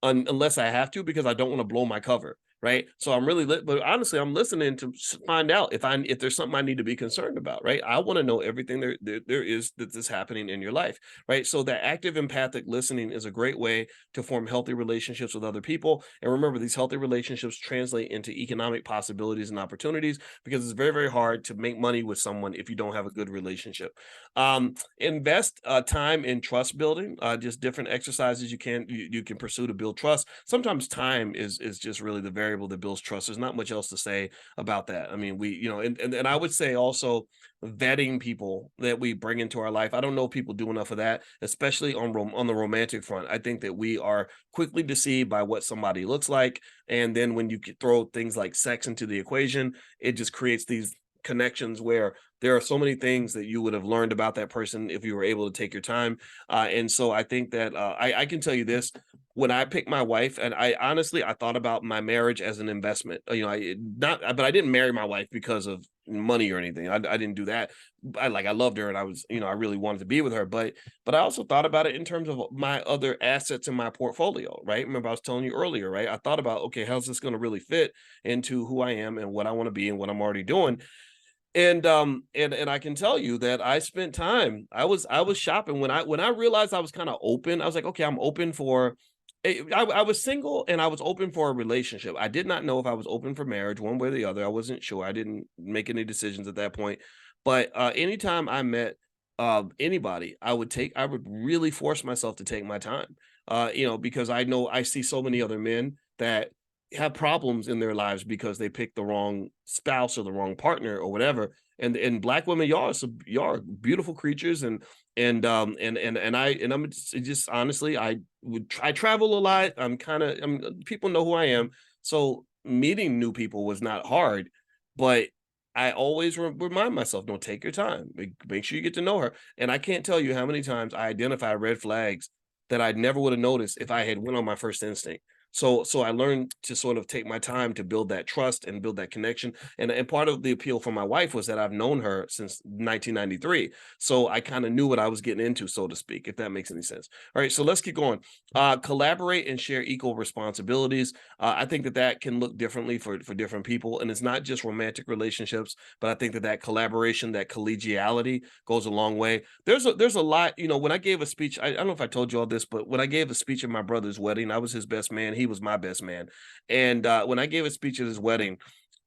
unless I have to, because I don't want to blow my cover. right? So I'm really, but honestly, I'm listening to find out if there's something I need to be concerned about, right? I want to know everything there is that's happening in your life, right? So that active empathic listening is a great way to form healthy relationships with other people. And remember, these healthy relationships translate into economic possibilities and opportunities because it's very, very hard to make money with someone if you don't have a good relationship. Invest time in trust building, just different exercises you can pursue to build trust. Sometimes time is just really the variable that builds trust. There's not much else to say about that. I mean, and I would say also vetting people that we bring into our life. I don't know if people do enough of that, especially on the romantic front. I think that we are quickly deceived by what somebody looks like, and then when you throw things like sex into the equation, it just creates these connections where there are so many things that you would have learned about that person if you were able to take your time. And so I think that I can tell you this: when I picked my wife, and I honestly I thought about my marriage as an investment. I not, but I didn't marry my wife because of money or anything. I didn't do that. I loved her, and I was I really wanted to be with her. But I also thought about it in terms of my other assets in my portfolio. Right? Remember I was telling you earlier, right? I thought about, okay, how's this going to really fit into who I am and what I want to be and what I'm already doing. And I can tell you that I spent time. I was shopping when I realized I was kind of open. I was like, okay, I'm open for I was single and I was open for a relationship. I did not know if I was open for marriage one way or the other. I wasn't sure. I didn't make any decisions at that point. But anytime I met anybody, I would really force myself to take my time. Because I know I see so many other men that have problems in their lives because they picked the wrong spouse or the wrong partner or whatever. And black women, y'all are beautiful creatures, and I'm just honestly, I travel a lot. People know who I am. So meeting new people was not hard, but I always remind myself, don't take your time. Make sure you get to know her. And I can't tell you how many times I identify red flags that I never would have noticed if I had went on my first instinct. So I learned to sort of take my time to build that trust and build that connection. And part of the appeal for my wife was that I've known her since 1993. So I kind of knew what I was getting into, so to speak, if that makes any sense. All right, so let's keep going. Collaborate and share equal responsibilities. I think that can look differently for different people, and it's not just romantic relationships, but I think that collaboration, that collegiality, goes a long way. There's a lot. When I gave a speech, I don't know if I told you all this, but when I gave a speech at my brother's wedding, I was his best man. He was my best man, and when I gave a speech at his wedding,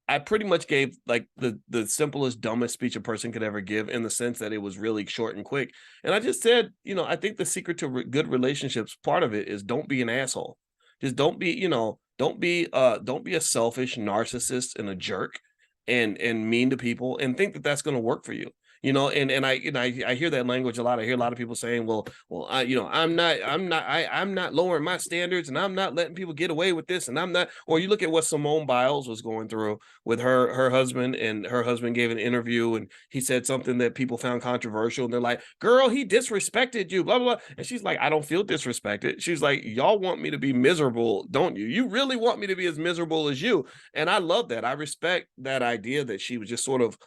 I pretty much gave like the simplest, dumbest speech a person could ever give, in the sense that it was really short and quick. And I just said, I think the secret to good relationships, part of it is don't be an asshole. Just don't be a selfish narcissist and a jerk and mean to people and think that that's going to work for you. And I hear that language a lot. I hear a lot of people saying, well, I'm not lowering my standards, and I'm not letting people get away with this, and I'm not. Or you look at what Simone Biles was going through with her husband, and her husband gave an interview, and he said something that people found controversial, and they're like, "Girl, he disrespected you," blah blah blah. And she's like, "I don't feel disrespected." She's like, "Y'all want me to be miserable, don't you? You really want me to be as miserable as you?" And I love that. I respect that idea that she was just sort of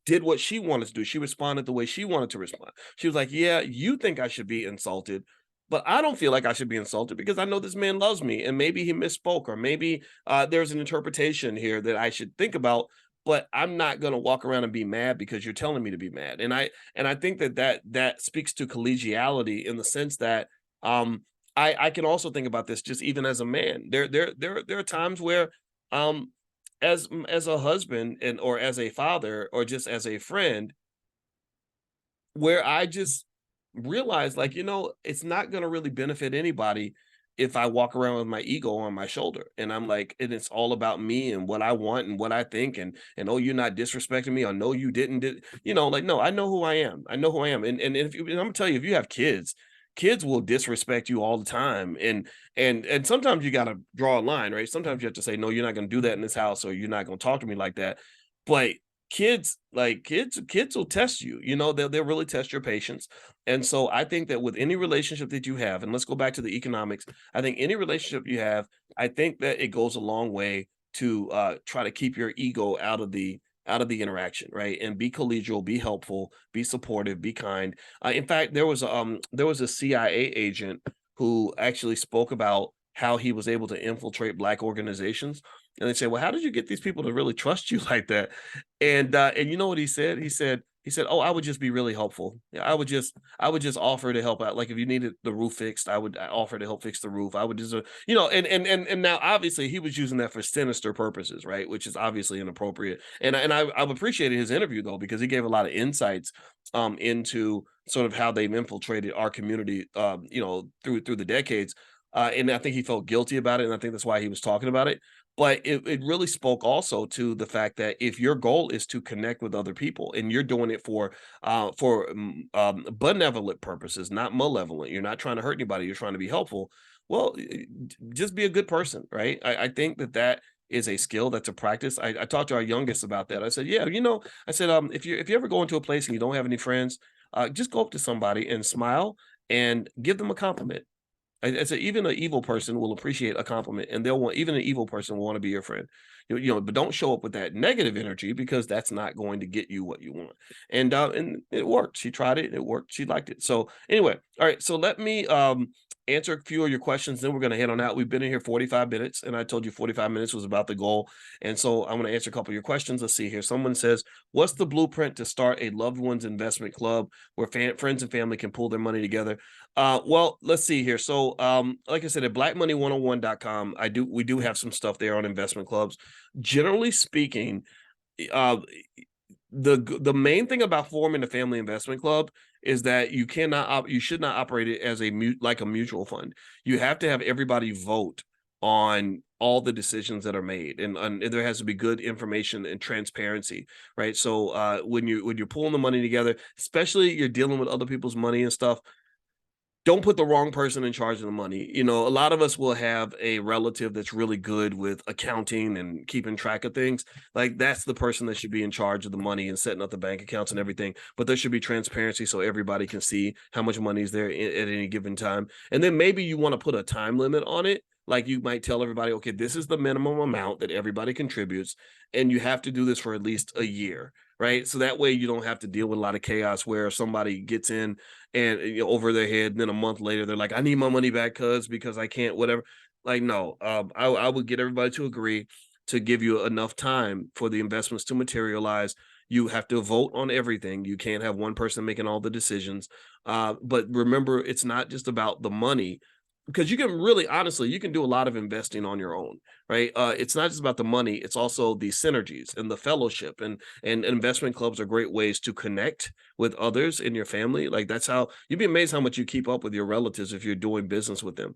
did what she wanted to do. She responded the way she wanted to respond. She was like, "Yeah, you think I should be insulted, but I don't feel like I should be insulted because I know this man loves me, and maybe he misspoke, or maybe there's an interpretation here that I should think about. But I'm not going to walk around and be mad because you're telling me to be mad." And I think that speaks to collegiality, in the sense that um, I can also think about this just even as a man. There are times where um as a husband, and or as a father, or just as a friend, where I just realized, like, it's not going to really benefit anybody if I walk around with my ego on my shoulder, and I'm like, and it's all about me and what I want and what I think, and oh, you're not disrespecting me, or no, you didn't like, no, I know who I am. I know who I am. And I'm gonna tell you, if you have kids, kids will disrespect you all the time. And sometimes you got to draw a line, right? Sometimes you have to say, no, you're not going to do that in this house, or you're not going to talk to me like that. But kids will test you. They'll really test your patience. And so I think that with any relationship that you have, and let's go back to the economics, I think any relationship you have, I think that it goes a long way to try to keep your ego out of the interaction, right? And be collegial, be helpful, be supportive, be kind. In fact, there was a CIA agent who actually spoke about how he was able to infiltrate black organizations. And they say, well, how did you get these people to really trust you like that? And you know what he said? He said, oh, I would just be really helpful. Yeah, I would just offer to help out. Like if you needed the roof fixed, I offer to help fix the roof. I would just, and now obviously he was using that for sinister purposes, right? Which is obviously inappropriate. I've appreciated his interview though, because he gave a lot of insights into sort of how they've infiltrated our community, through the decades. And I think he felt guilty about it, and I think that's why he was talking about it. But it really spoke also to the fact that if your goal is to connect with other people and you're doing it for benevolent purposes, not malevolent, you're not trying to hurt anybody, you're trying to be helpful. Well, just be a good person, right? I think that is a skill, that's a practice. I talked to our youngest about that. I said, yeah, I said, if you ever go into a place and you don't have any friends, just go up to somebody and smile and give them a compliment. I said even an evil person will appreciate a compliment, and they'll want even an evil person will want to be your friend. But don't show up with that negative energy because that's not going to get you what you want. And it worked. She tried it, it worked. She liked it. So anyway, all right. So let me answer a few of your questions. Then we're going to head on out. We've been in here 45 minutes, and I told you 45 minutes was about the goal. And so I'm going to answer a couple of your questions. Let's see here. Someone says, "What's the blueprint to start a loved one's investment club where friends and family can pull their money together?" Well, let's see here. So, like I said, at blackmoney101.com, we do have some stuff there on investment clubs. Generally speaking, uh, the main thing about forming a family investment club is that you should not operate it as like a mutual fund. You have to have everybody vote on all the decisions that are made, and there has to be good information and transparency, right? So when you're pulling the money together, especially you're dealing with other people's money and stuff, don't put the wrong person in charge of the money. A lot of us will have a relative that's really good with accounting and keeping track of things. Like that's the person that should be in charge of the money and setting up the bank accounts and everything. But there should be transparency so everybody can see how much money is there at any given time. And then maybe you want to put a time limit on it. Like you might tell everybody, okay, this is the minimum amount that everybody contributes, and you have to do this for at least a year, right? So that way you don't have to deal with a lot of chaos where somebody gets in and over their head, and then a month later they're like, I need my money back because I can't, whatever. Like no, I would get everybody to agree to give you enough time for the investments to materialize. You have to vote on everything. You can't have one person making all the decisions. But remember, it's not just about the money, because you can really honestly you can do a lot of investing on your own, right? It's not just about the money, it's also the synergies and the fellowship, and investment clubs are great ways to connect with others in your family. Like that's how you'd be amazed how much you keep up with your relatives if you're doing business with them,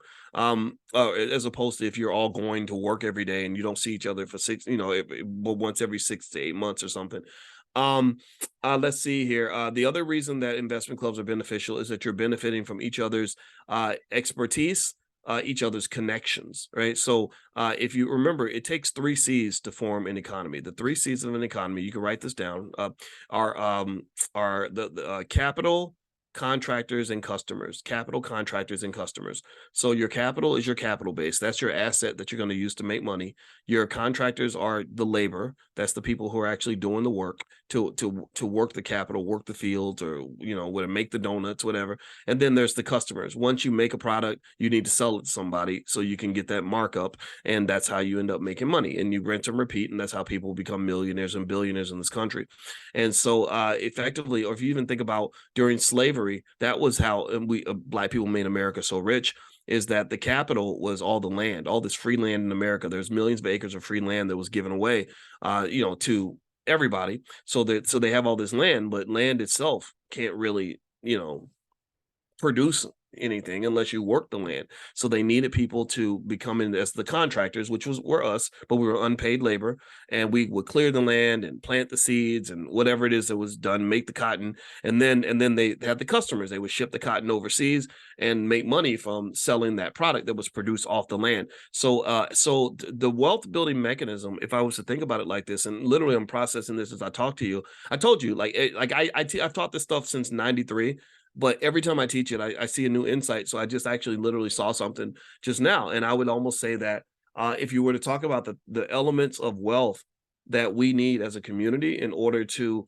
as opposed to if you're all going to work every day and you don't see each other for once every 6 to 8 months or something. um let's see here. The other reason that investment clubs are beneficial is that you're benefiting from each other's expertise, each other's connections, right? So if you remember, it takes three C's to form an economy. The three C's of an economy, you can write this down, are the capital, contractors, and customers. Capital, contractors, and customers. So your capital is your capital base. That's your asset that you're going to use to make money. Your contractors are the labor. That's the people who are actually doing the work to work the capital, work the fields, or whatever, make the donuts, whatever. And then there's the customers. Once you make a product, you need to sell it to somebody so you can get that markup, and that's how you end up making money. And you rinse and repeat, and that's how people become millionaires and billionaires in this country. And so, effectively, or if you even think about during slavery, that was how we Black people made America so rich. Is that the capital was all the land, all this free land in America. There's millions of acres of free land that was given away, to everybody. So they have all this land, but land itself can't really, produce anything unless you work the land. So they needed people to become in as the contractors, which were us, but we were unpaid labor, and we would clear the land and plant the seeds and whatever it is that was done, make the cotton, and then they had the customers. They would ship the cotton overseas and make money from selling that product that was produced off the land. So the wealth building mechanism, if I was to think about it like this, and literally I'm processing this as I talk to you, I told you I've taught this stuff since '93, but every time I teach it, I see a new insight. So I just actually literally saw something just now. And I would almost say that if you were to talk about the elements of wealth that we need as a community in order to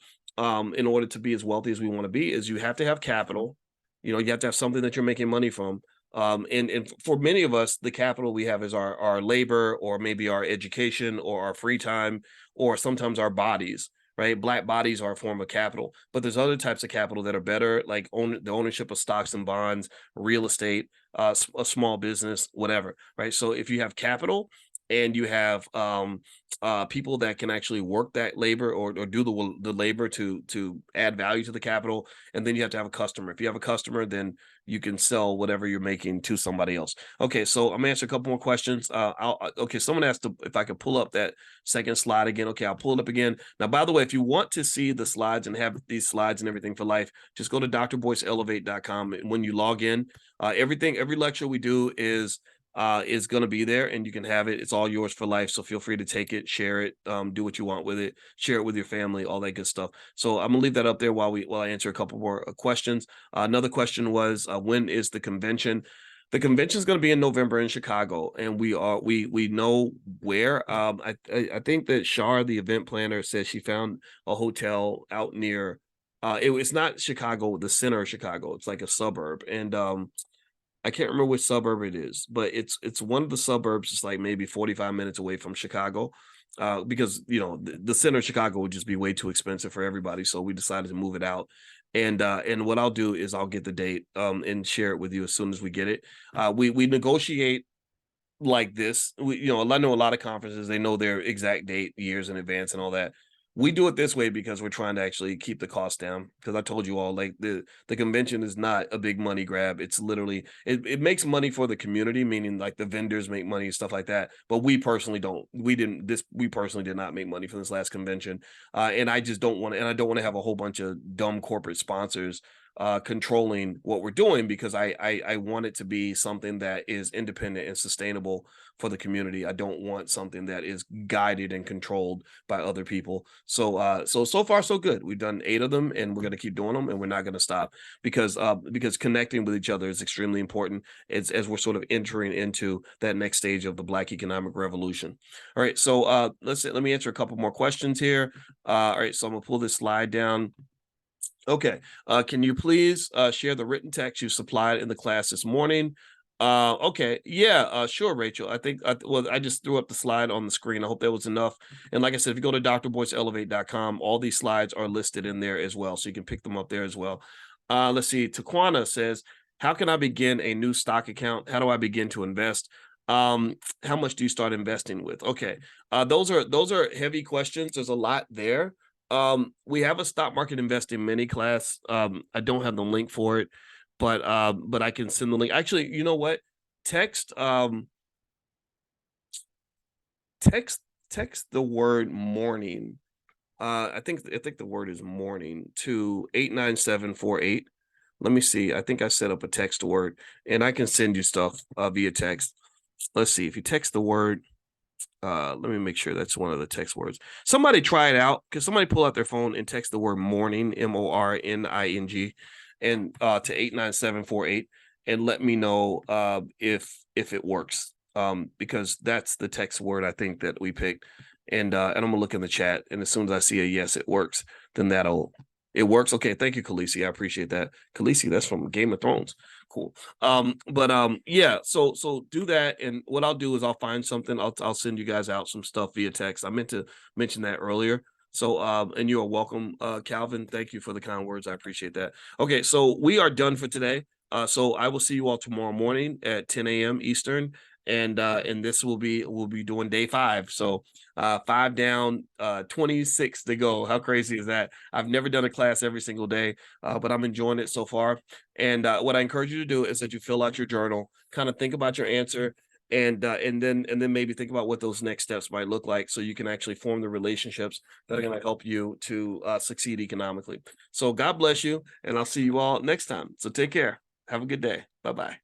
be as wealthy as we want to be, is you have to have capital. You have to have something that you're making money from. And for many of us, the capital we have is our labor, or maybe our education, or our free time, or sometimes our bodies. Right, black bodies are a form of capital, but there's other types of capital that are better, like the ownership of stocks and bonds, real estate, a small business, whatever. Right, so if you have capital and you have people that can actually work that labor, or do the labor to add value to the capital, and then you have to have a customer. If you have a customer, then you can sell whatever you're making to somebody else. Okay, so I'm gonna answer a couple more questions. Okay, someone asked if I could pull up that second slide again. Okay, I'll pull it up again. Now, by the way, if you want to see the slides and have these slides and everything for life, just go to drboyceelevate.com. And when you log in, every lecture we do is going to be there, and you can have it. It's all yours for life. So feel free to take it, share it, do what you want with it, share it with your family, all that good stuff. So I'm gonna leave that up there while I answer a couple more questions. Another question was, when is the convention? The convention is going to be in November in Chicago, and we know where. I think that Shar, the event planner, says she found a hotel out near. It's not Chicago, the center of Chicago. It's like a suburb, and I can't remember which suburb it is, but it's one of the suburbs. It's like maybe 45 minutes away from Chicago, because the center of Chicago would just be way too expensive for everybody. So we decided to move it out. And what I'll do is I'll get the date and share it with you as soon as we get it. We negotiate like this. I know a lot of conferences, they know their exact date years in advance and all that. We do it this way because we're trying to actually keep the cost down. Because I told you all, like, the convention is not a big money grab. It's literally it makes money for the community, meaning like the vendors make money and stuff like that. But we personally don't. We personally did not make money from this last convention, and I just don't want to. And I don't want to have a whole bunch of dumb corporate sponsors controlling what we're doing, because I want it to be something that is independent and sustainable for the community. I don't want something that is guided and controlled by other people. So far so good. We've done 8 of them, and we're going to keep doing them, and we're not going to stop, because connecting with each other is extremely important as we're sort of entering into that next stage of the Black economic revolution. All right, so let me answer a couple more questions here. All right, so I'm gonna pull this slide down. Okay. Can you please share the written text you supplied in the class this morning? Okay. Yeah, sure, Rachel. I just threw up the slide on the screen. I hope that was enough. And like I said, if you go to drboyceelevate.com, all these slides are listed in there as well. So you can pick them up there as well. Let's see. Taquana says, how can I begin a new stock account? How do I begin to invest? How much do you start investing with? Okay. Those are heavy questions. There's a lot there. We have a stock market investing mini class. I don't have the link for it, but I can send the link. Actually, you know what? Text text the word morning. I think the word is morning to 89748. Let me see. I think I set up a text word, and I can send you stuff via text. Let's see. If you text the word, let me make sure that's one of the text words. Somebody try it out. Because somebody pull out their phone and text the word morning, MORNING, and to 89748, and let me know if it works. Because that's the text word I think that we picked. And I'm gonna look in the chat, and as soon as I see a yes, it works, then it works. Okay, thank you, Khaleesi. I appreciate that. Khaleesi, that's from Game of Thrones. Cool. Yeah, so do that, and what I'll do is I'll find something. I'll send you guys out some stuff via text. I meant to mention that earlier. So and you are welcome, Calvin. Thank you for the kind words. I appreciate that. Okay, so we are done for today. So I will see you all tomorrow morning at 10 a.m. Eastern. And this we'll be doing day 5. So 5 down, 26 to go. How crazy is that? I've never done a class every single day, but I'm enjoying it so far. And what I encourage you to do is that you fill out your journal, kind of think about your answer, and then maybe think about what those next steps might look like, so you can actually form the relationships that are going to help you to succeed economically. So God bless you, and I'll see you all next time. So take care. Have a good day. Bye-bye.